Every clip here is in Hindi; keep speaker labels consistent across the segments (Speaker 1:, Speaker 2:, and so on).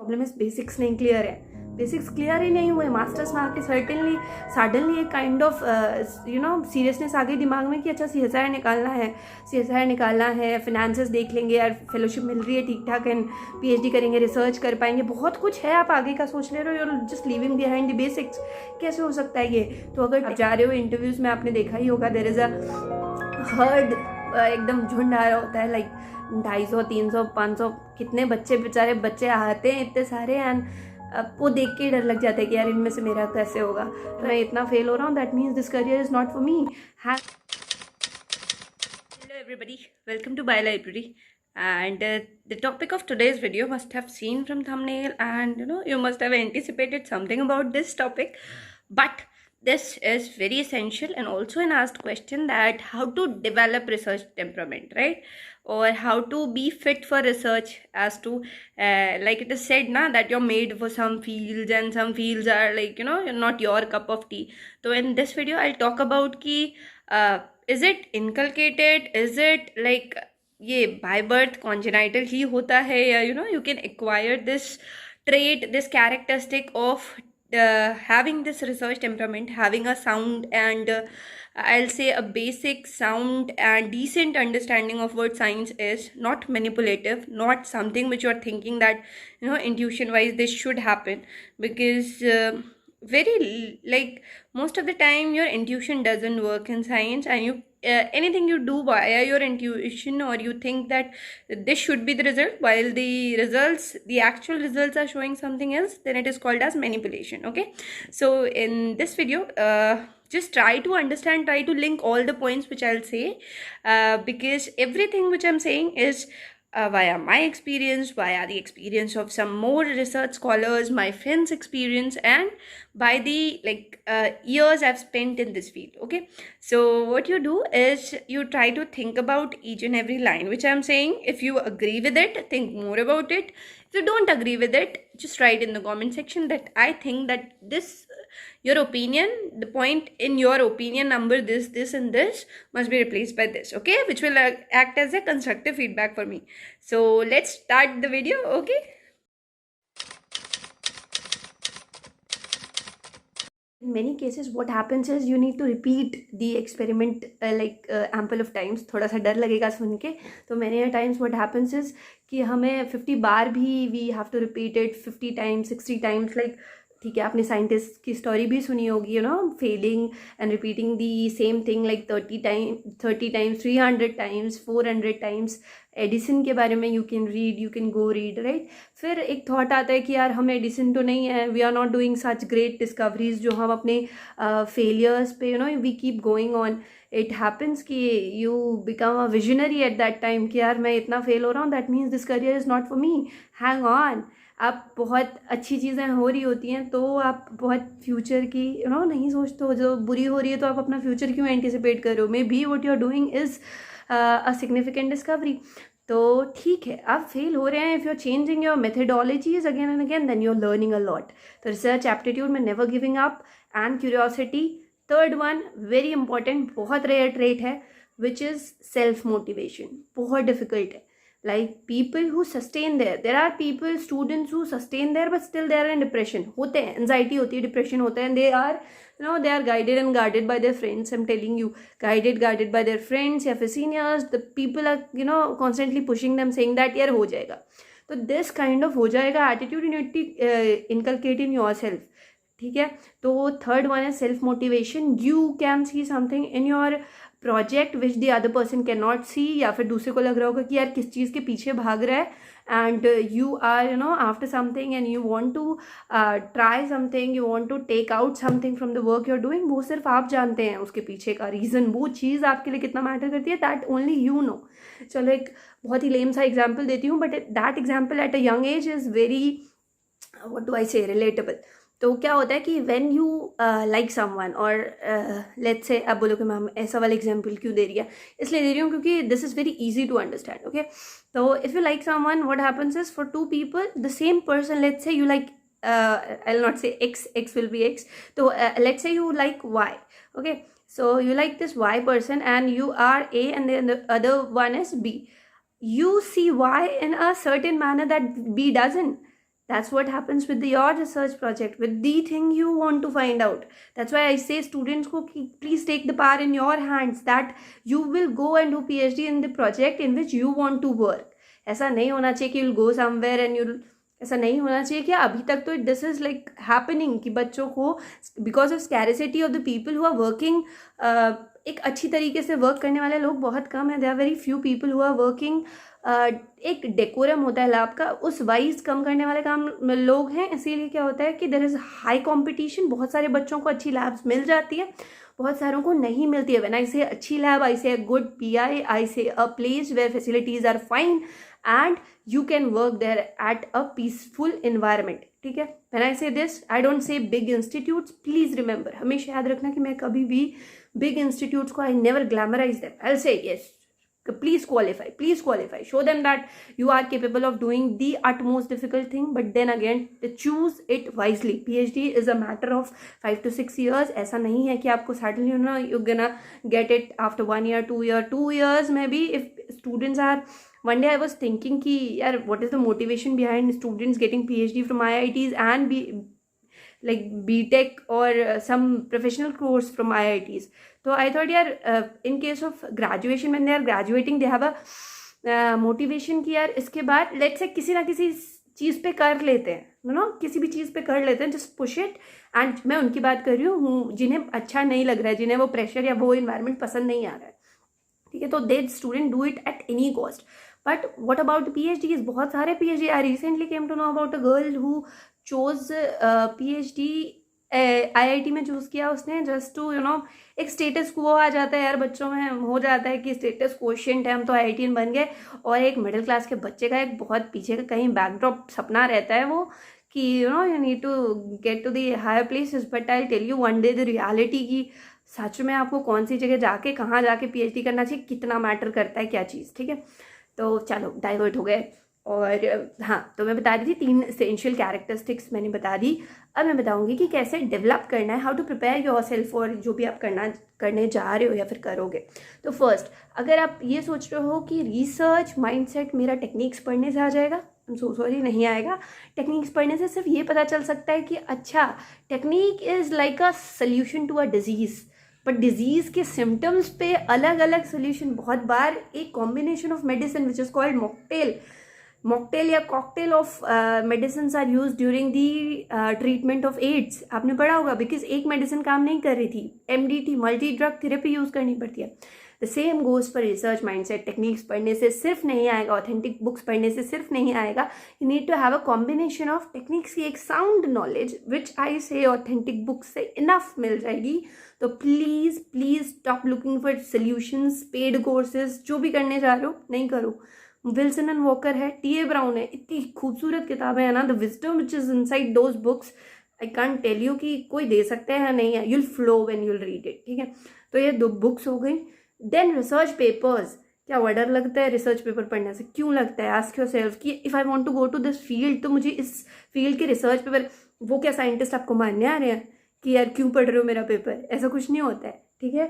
Speaker 1: प्रॉब्लम इज बेसिक्स नहीं क्लियर है, बेसिक्स क्लियर ही नहीं हुए। मास्टर्स में आके सडनली एक काइंड ऑफ सीरियसनेस आ गई दिमाग में कि अच्छा CSIR निकालना है, फिनेंसेस देख लेंगे यार, फेलोशिप मिल रही है ठीक ठाक, एंड PhD करेंगे, रिसर्च कर पाएंगे, बहुत कुछ है, आप आगे का सोच ले रहे हो, you're just living behind the basics. कैसे हो सकता है ये? तो अगर आप जा रहे हो इंटरव्यूज़ में, आपने देखा ही होगा, देयर इज़ अ हर्ड, एकदम झुंड आ रहा होता है, लाइक 250, 300, 500 कितने बेचारे बच्चे आते हैं इतने सारे, एंड वो देख के डर लग जाता है कि यार इनमें से मेरा कैसे होगा, तो मैं इतना फेल हो रहा हूँ, that means this career is not for me. Hello everybody, welcome to BioLibrary, and the topic of today's video must have seen from thumbnail, and you must have anticipated something about this topic, but this is very essential and also an asked question, that how to develop research temperament, right? Or how to be fit for research, as to like it is said na, that you're made for some fields and some fields are like not your cup of tea. So in this video I'll talk about ki is it inculcated, is it like ये by birth congenital ही होता है, या you can acquire this trait, this characteristic of having this research temperament, having a sound and I'll say a basic sound and decent understanding of what science is, not manipulative, not something which you're thinking that intuition wise this should happen, because very like most of the time your intuition doesn't work in science, and you anything you do via your intuition, or you think that this should be the result, while the actual results are showing something else, then it is called as manipulation. Okay, so in this video just try to understand, try to link all the points which I'll say, because everything which I'm saying is via my experience, via the experience of some more research scholars, my friends' experience, and by the years I've spent in this field. Okay, so what you do is you try to think about each and every line which I'm saying. If you agree with it, think more about it. If you don't agree with it, just write in the comment section that I think that this, your opinion, the point in your opinion number this and this must be replaced by this, okay, which will act as a constructive feedback for me. So let's start the video. Okay, in many cases what happens is you need to repeat the experiment ample of times. थोड़ा सा डर लगेगा सुन के, तो many a times what happens is कि हमें 50 बार भी we have to repeat it 50 times, 60 times, like ठीक है, आपने साइंटिस्ट की स्टोरी भी सुनी होगी, failing and repeating the same thing like 30 times 300 times 400 times. Edison के बारे में you can go read, right. फिर एक थॉट आता है कि यार हम एडिसन तो नहीं है, we are not doing such great discoveries, जो हम अपने फेलियर्स पे we keep going on. It happens कि you become a visionary at that time कि यार मैं इतना फेल हो रहा हूँ, that means this career is not for me. Hang on, आप बहुत अच्छी चीज़ें हो रही होती हैं तो आप बहुत फ्यूचर की नहीं सोचते हो, जो बुरी हो रही है तो आप अपना फ्यूचर क्यों एंटिसिपेट कर रहे हो? Maybe what you are doing is a significant discovery. तो ठीक है, आप फेल हो रहे हैं, if you are changing your methodologies again and again, then you are learning a lot. तो रिसर्च एप्टीट्यूड में never giving up and curiosity. Third one very important, बहुत रेयर ट्रेट है, विच इज़ सेल्फ मोटिवेशन। बहुत डिफिकल्ट है, like people who sustain there are people, students who sustain there but still they are in depression होते हैं, anxiety होती है, depression होता है, and they are they are guided and guarded by their friends. I'm telling you, guarded by their friends या फिर seniors. The people are constantly pushing them, saying that यार हो जाएगा, तो this kind of हो जाएगा attitude you need to inculcate in yourself, ठीक है। तो थर्ड वन है self motivation. You can see something in your project which the other person can not see, या फिर दूसरे को लग रहा होगा कि यार किस चीज़ के पीछे भाग रहा है, and you are after something and you want to try something, you want to take out something from the work you are doing. वो सिर्फ आप जानते हैं उसके पीछे का रीज़न, वो चीज़ आपके लिए कितना मैटर करती है, दैट ओनली यू नो। चलो एक बहुत ही लेम सा एग्जाम्पल देती हूँ, but that example at a young age is very what do I से रिलेटेबल। तो क्या होता है कि व्हेन यू लाइक समवन, और लेट्स से अब बोलो कि मैम ऐसा वाला एग्जांपल क्यों दे रही है, इसलिए दे रही हूँ क्योंकि this is very easy to understand. Okay, तो if you like someone, what happens is for two people the same person, let's say you like I'll not say x will be x, so let's say you like y. Okay, so you like this y person and you are a, and then the other one is b. You see y in a certain manner that b doesn't. That's what happens with your research project, with the thing you want to find out. That's why I say students ko ki please take the power in your hands, that you will go and do PhD in the project in which you want to work. ऐसा नहीं होना चाहिए कि you'll go somewhere and you'll, ऐसा नहीं होना चाहिए कि अभी तक तो दिस इज लाइक हैपनिंग कि बच्चों को because of scarcity of the people who are working, एक अच्छी तरीके से वर्क करने वाले लोग बहुत कम है, they are very few people who are working, एक डेकोरम होता है लैब का, उस वाइज कम करने वाले काम लोग हैं. इसीलिए क्या होता है कि देयर इज़ हाई कॉम्पिटिशन. बहुत सारे बच्चों को अच्छी लैब्स मिल जाती है, बहुत सारों को नहीं मिलती है. व्हेन आई से अच्छी lab, I say a good PI, I say a place where facilities are fine and you can work there at a peaceful environment. ठीक है. When I say this, I don't say big institutes. Please remember, हमेशा याद रखना कि मैं कभी भी big institutes को I never glamorize them. I'll say yes, please qualify, show them that you are capable of doing the utmost difficult thing, but then again choose it wisely. PhD is a matter of 5 to 6 years. ऐसा नहीं है कि आपको suddenly you're gonna get it after 1 year, 2 years maybe. If students are, one day I was thinking कि यार what is the motivation behind students getting PhD from IITs and like BTech or some professional course from IITs. So I thought यार in case of graduation when they are graduating they have a motivation कि यार इसके बाद let's say किसी ना किसी चीज़ पे कर लेते हैं, किसी भी चीज़ पे कर लेते हैं, just push it. and मैं उनकी बात कर रही हूँ जिन्हें अच्छा नहीं लग रहा है, जिन्हें वो प्रेशर या वो इन्वायरमेंट पसंद नहीं आ रहा है. ठीक है. तो they student do it at any cost. But what about PhDs? बहुत सारे PhD. I recently came to know about a girl who chose PhD IIT में चूज़ किया उसने जस्ट टू एक स्टेटस को आ जाता है यार बच्चों में, हो जाता है कि स्टेटस क्वोशिएंट है, हम तो IITian बन गए. और एक मिडिल क्लास के बच्चे का एक बहुत पीछे का कहीं बैकड्रॉप सपना रहता है वो कि you need to get to the higher places. But I tell you one day the reality की सच में आपको कौन सी जगह जाके कहाँ जाके PhD करना चाहिए, कितना मैटर करता है क्या चीज़. ठीक है. तो चलो डाइवर्ट हो गए. और हाँ, तो मैं बता रही थी 3 एसेंशियल कैरेक्टरिस्टिक्स मैंने बता दी. अब मैं बताऊंगी कि कैसे डेवलप करना है, how to prepare yourself for जो भी आप करने जा रहे हो या फिर करोगे. तो फर्स्ट, अगर आप ये सोच रहे हो कि रिसर्च माइंडसेट मेरा टेक्निक्स पढ़ने से आ जाएगा, आई एम सो सॉरी, नहीं आएगा. टेक्निक्स पढ़ने से सिर्फ ये पता चल सकता है कि अच्छा technique is like a solution to a disease, but disease के सिम्टम्स पे अलग अलग सोल्यूशन. बहुत बार एक combination of medicine which is called mocktail या cocktail of medicine are use during the treatment of AIDS. आपने पढ़ा होगा, बिकॉज एक मेडिसिन काम नहीं कर रही थी, MDT multi drug therapy use करनी पड़ती है. The same goes for research mindset. Techniques पढ़ने से सिर्फ नहीं आएगा, ऑथेंटिक बुक्स पढ़ने से सिर्फ नहीं आएगा. You need to have a combination of techniques की एक sound knowledge which I say authentic books से इनफ मिल जाएगी. तो please stop looking for solutions, paid courses. जो भी करने जा रहे हो नहीं करो. विल्सन एंड वॉकर है, TA ब्राउन है, इतनी खूबसूरत किताबें हैं ना. The wisdom which is inside those books I can't tell you कि कोई दे सकते हैं नहीं है. You'll flow when you'll read it. ठीक है. तो ये 2 बुक्स हो गई. Then research papers. क्या डर लगता है रिसर्च पेपर पढ़ने से? क्यों लगता है? आस्क योरसेल्फ कि if I want to go to this field, तो मुझे इस फील्ड के रिसर्च पेपर, वो क्या साइंटिस्ट आपको मानने आ रहे हैं कि यार क्यों पढ़ रहे हो मेरा पेपर? ऐसा कुछ नहीं होता है. ठीक है.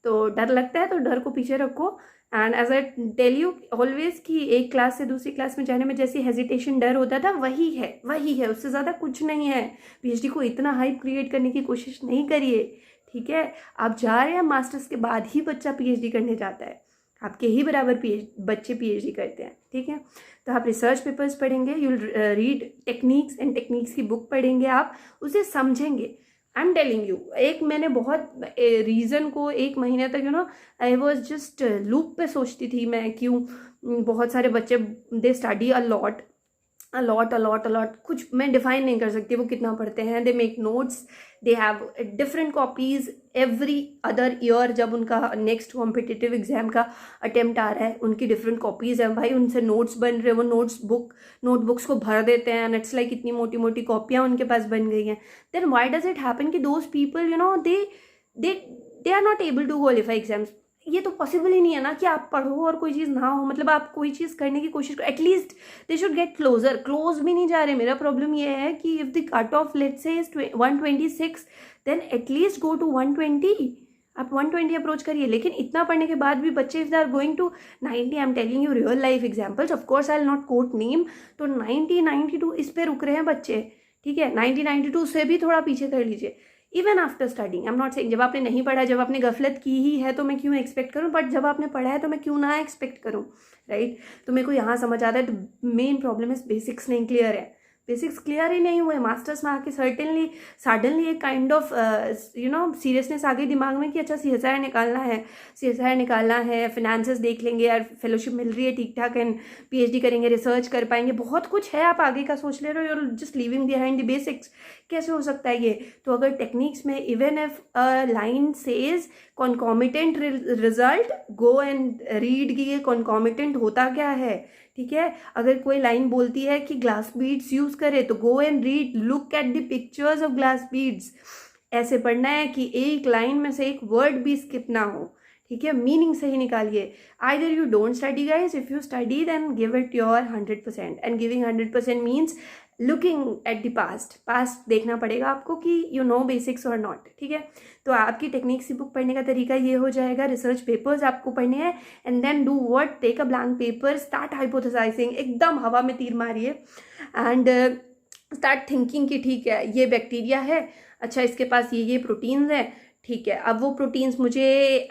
Speaker 1: तो डर लगता है तो डर को पीछे रखो. And as I tell you always कि एक क्लास से दूसरी क्लास में जाने में जैसी हेजिटेशन डर होता था वही है, उससे ज़्यादा कुछ नहीं है. PhD को इतना हाइप क्रिएट करने की कोशिश नहीं करिए. ठीक है. आप जा रहे हैं, मास्टर्स के बाद ही बच्चा PhD करने जाता है, आपके ही बराबर बच्चे PhD करते हैं. ठीक है. तो आप रिसर्च पेपर्स पढ़ेंगे, you will read techniques and techniques की बुक पढ़ेंगे, आप उसे समझेंगे. आई एम टेलिंग यू, एक मैंने बहुत रीज़न को 1 महीने तक आई वॉज जस्ट लूप पे सोचती थी मैं क्यों बहुत सारे बच्चे दे स्टडी अ लॉट. कुछ मैं डिफाइन नहीं कर सकती वो कितना पढ़ते हैं. They make notes, they have different copies every other year. जब उनका नेक्स्ट कॉम्पिटिटिव एग्जाम का अटेम्प्ट आ रहा है, उनकी डिफरेंट कॉपीज हैं भाई, उनसे नोट्स बन रहे हैं, वो नोटबुक्स को भर देते हैं एंड इट्स लाइक इतनी मोटी मोटी कॉपियाँ उनके पास बन गई हैं. Then why does it happen कि those people they are not able to qualify exams. ये तो पॉसिबल ही नहीं है ना कि आप पढ़ो और कोई चीज़ ना हो. मतलब आप कोई चीज़ करने की कोशिश करो, at least they should get close भी नहीं जा रहे. मेरा प्रॉब्लम ये है कि if the cut off let's say is 126, then at least go to 120. आप 120 अप्रोच करिए। लेकिन इतना पढ़ने के बाद भी बच्चे if they are going to 90, I am telling you real life examples, of course I will not quote name, तो 90 92 इस पे रुक रहे हैं बच्चे, ठीक है। 90 92 से भी थोड़ा पीछे कर लीजिए। Even after studying, I am not saying जब आपने नहीं पढ़ा, जब आपने गफलत की ही है तो मैं क्यों एक्सपेक्ट करूँ, बट जब आपने पढ़ा है तो मैं क्यों ना एक्सपेक्ट करूँ, राइट। तो मेरे को यहाँ समझ आता है तो मेन प्रॉब्लम इज बेसिक्स नहीं क्लियर है, बेसिक्स क्लियर ही नहीं हुए। मास्टर्स में आके सडनली एक काइंड ऑफ सीरियसनेस आ गई दिमाग में कि अच्छा CSIR निकालना है, फिनेंसेस देख लेंगे यार, फेलोशिप मिल रही है ठीक ठाक, एंड PhD करेंगे, रिसर्च कर पाएंगे, बहुत कुछ है, आप आगे का सोच ले रहे हो, you're just living behind the basics. कैसे हो सकता है ये? तो अगर टेक्निक्स में even if line says concomitant result, go and read कि ये कॉन्कॉमिटेंट होता क्या है, ठीक है। अगर कोई लाइन बोलती है कि ग्लास बीड्स यूज करे तो go and read, look at the pictures of glass beads. ऐसे पढ़ना है कि एक लाइन में से एक वर्ड भी स्किप ना हो, ठीक है। मीनिंग सही निकालिए। Either you don't study guys, if you study then give it your 100%, and giving 100% means looking at the past देखना पड़ेगा आपको कि यू नो बेसिक्स और नॉट, ठीक है। तो आपकी टेक्निक्स की बुक पढ़ने का तरीका ये हो जाएगा, रिसर्च पेपर्स आपको पढ़ने हैं, and then do what, take a blank paper, start hypothesising, एकदम हवा में तीर मारिए, एंड स्टार्ट थिंकिंग कि ठीक है ये बैक्टीरिया है, अच्छा इसके पास ये प्रोटीन्स हैं, ठीक है। अब वो प्रोटीन्स मुझे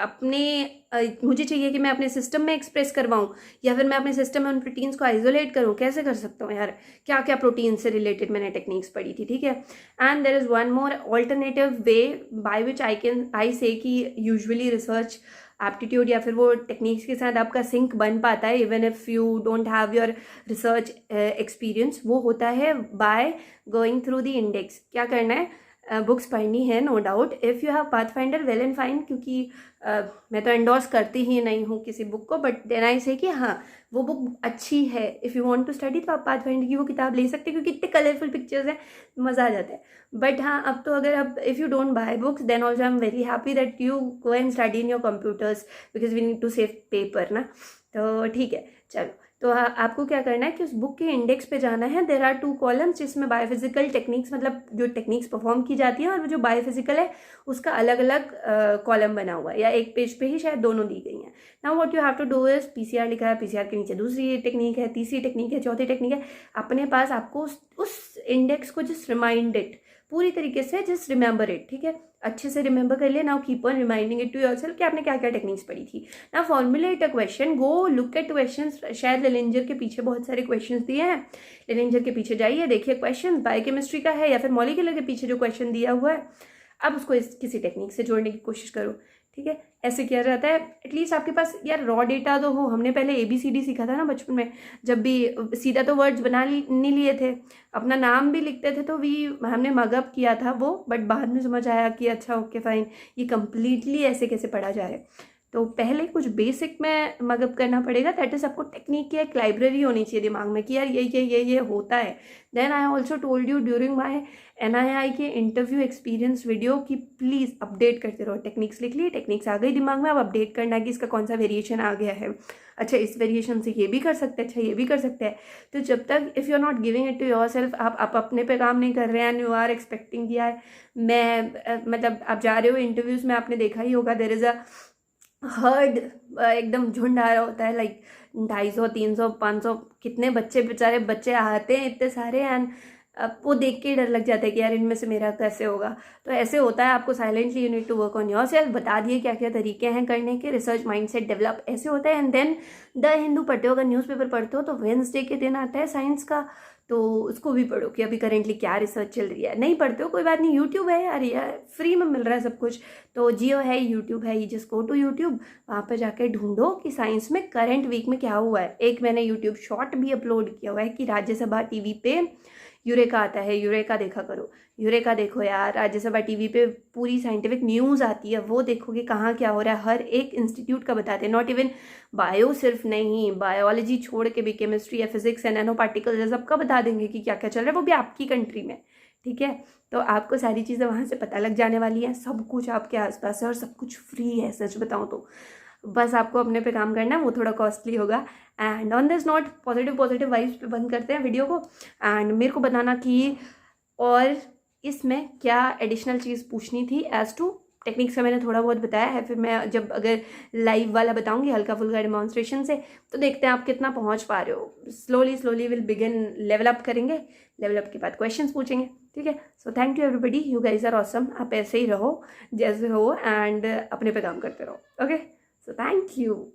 Speaker 1: चाहिए कि मैं अपने सिस्टम में एक्सप्रेस करवाऊँ, या फिर मैं अपने सिस्टम में उन प्रोटीन्स को आइसोलेट करूँ, कैसे कर सकता हूँ यार, क्या क्या प्रोटीन से रिलेटेड मैंने टेक्निक्स पढ़ी थी, ठीक है। And there is one more alternative way by which I say कि यूजुअली रिसर्च एप्टीट्यूड या फिर वो टेक्निक्स के साथ आपका सिंक बन पाता है even if you don't have your research experience, वो होता है by going through the index. क्या करना है, बुक्स पढ़नी है no doubt, if you have Pathfinder well and fine, क्योंकि मैं तो एंडोर्स करती ही नहीं हूँ किसी बुक को, बट देन आई से कि हाँ वो बुक अच्छी है, if you want to study तो आप पाथफाइंडर की वो किताब ले सकते हैं, क्योंकि इतने कलरफुल पिक्चर्स हैं, मज़ा आ जाता है। बट हाँ अब तो अगर आप if you don't buy books then also I am very happy that you go and study in your computers, because we need to save paper ना। तो ठीक है, चलो। तो आपको क्या करना है कि उस बुक के इंडेक्स पे जाना है। देयर आर 2 कॉलम्स जिसमें बायोफिजिकल टेक्निक्स, मतलब जो टेक्निक्स परफॉर्म की जाती है, और जो बायोफिजिकल है उसका अलग अलग कॉलम बना हुआ है, या एक पेज पे ही शायद दोनों दी गई हैं। Now what you have to do is, PCR लिखा है, PCR के नीचे दूसरी टेक्निक है, तीसरी टेक्निक है, चौथी टेक्निक है, अपने पास आपको उस इंडेक्स को जस्ट रिमाइंड इट, पूरी तरीके से जस्ट रिमेंबर इट, ठीक है। अच्छे से रिमेंबर कर लिया। Now keep on reminding it to yourself कि आपने क्या क्या टेक्निक्स पढ़ी थी। Now formulate a question, go look at questions, शायद लेलेंजर के पीछे बहुत सारे क्वेश्चंस दिए हैं, लेलेंजर के पीछे जाइए, देखिए क्वेश्चन बायोकेमिस्ट्री का है या फिर मॉलिक्यूलर के पीछे जो क्वेश्चन दिया हुआ है, अब उसको किसी टेक्निक से जोड़ने की कोशिश करो, ठीक है। ऐसे किया जाता है। एटलीस्ट आपके पास यार रॉ डेटा तो हो। हमने पहले ABCD सीखा था ना बचपन में, जब भी सीधा तो वर्ड्स नहीं लिए थे, अपना नाम भी लिखते थे, तो हमने मगअप किया था वो, बट बाद में समझ आया कि अच्छा ओके फाइन, ये कम्प्लीटली ऐसे कैसे पढ़ा जा रहा है। तो पहले कुछ बेसिक में मगअप करना पड़ेगा, दैट इज आपको टेक्निक की एक लाइब्रेरी होनी चाहिए दिमाग में कि यार ये होता है। Then I also told you during my NII के इंटरव्यू एक्सपीरियंस वीडियो कि प्लीज़ अपडेट करते रहो। टेक्निक्स लिख लिए, टेक्निक्स आ गई दिमाग में, अब अपडेट करना है कि इसका कौन सा वेरिएशन आ गया है, अच्छा इस वेरिएशन से ये भी कर सकते हैं, अच्छा ये भी कर सकते हैं। तो जब तक if you are not giving it to yourself, आप अपने पे काम नहीं कर रहे हैं, एंड यू आर एक्सपेक्टिंग कि यार मतलब आप जा रहे हो इंटरव्यूज़ में, आपने देखा ही होगा देयर इज़ अ हर्ड, एकदम झुंड आ रहा होता है, लाइक 250 300 500 कितने बेचारे बच्चे आते हैं इतने सारे, एंड वो देख के ही डर लग जाता है कि यार इनमें से मेरा कैसे होगा। तो ऐसे होता है, आपको silently you need to work on yourself. बता दिए क्या क्या तरीके हैं करने के, रिसर्च माइंडसेट डेवलप ऐसे होता है। एंड देन द हिंदू पढ़ते हो, अगर न्यूज़पेपर पढ़ते हो तो वेडनेसडे के दिन आता है साइंस का, तो उसको भी पढ़ो कि अभी करेंटली क्या रिसर्च चल रही है। नहीं पढ़ते हो कोई बात नहीं, यूट्यूब है यार, यार फ्री में मिल रहा है सब कुछ, तो जियो है, यूट्यूब है, जस्ट गो टू यूट्यूब, वहाँ पर जाकर ढूंढो कि साइंस में करंट वीक में क्या हुआ है। एक मैंने यूट्यूब शॉर्ट भी अपलोड किया हुआ है कि राज्यसभा टीवी पे यूरेका आता है, यूरेका देखा करो, यूरेका देखो यार, राज्यसभा टीवी पे पूरी साइंटिफिक न्यूज़ आती है, वो देखोगे कहाँ क्या हो रहा है, हर एक इंस्टीट्यूट का बताते हैं, नॉट इवन बायो सिर्फ नहीं, बायोलॉजी छोड़ के भी केमिस्ट्री या फिजिक्स एंड नैनो पार्टिकल्स सबका बता देंगे कि क्या क्या चल रहा है, वो भी आपकी कंट्री में, ठीक है। तो आपको सारी चीज़ें वहाँ से पता लग जाने वाली हैं, सब कुछ आपके आसपास है और सब कुछ फ्री है, सच बताऊँ तो। बस आपको अपने पे काम करना है, वो थोड़ा कॉस्टली होगा। And on this note positive vibes पे बंद करते हैं वीडियो को, एंड मेरे को बताना कि और इसमें क्या एडिशनल चीज़ पूछनी थी एज टू टेक्निक्स का मैंने थोड़ा बहुत बताया है, फिर मैं जब अगर लाइव वाला बताऊंगी हल्का फुल्का डेमॉन्स्ट्रेशन से, तो देखते हैं आप कितना पहुंच पा रहे हो। Slowly will begin, level up करेंगे, लेवल अप के बाद क्वेश्चंस पूछेंगे, ठीक है। So thank you everybody, you guys are awesome. आप ऐसे ही रहो जैसे हो, एंड अपने पे काम करते रहो, ओके। So thank you.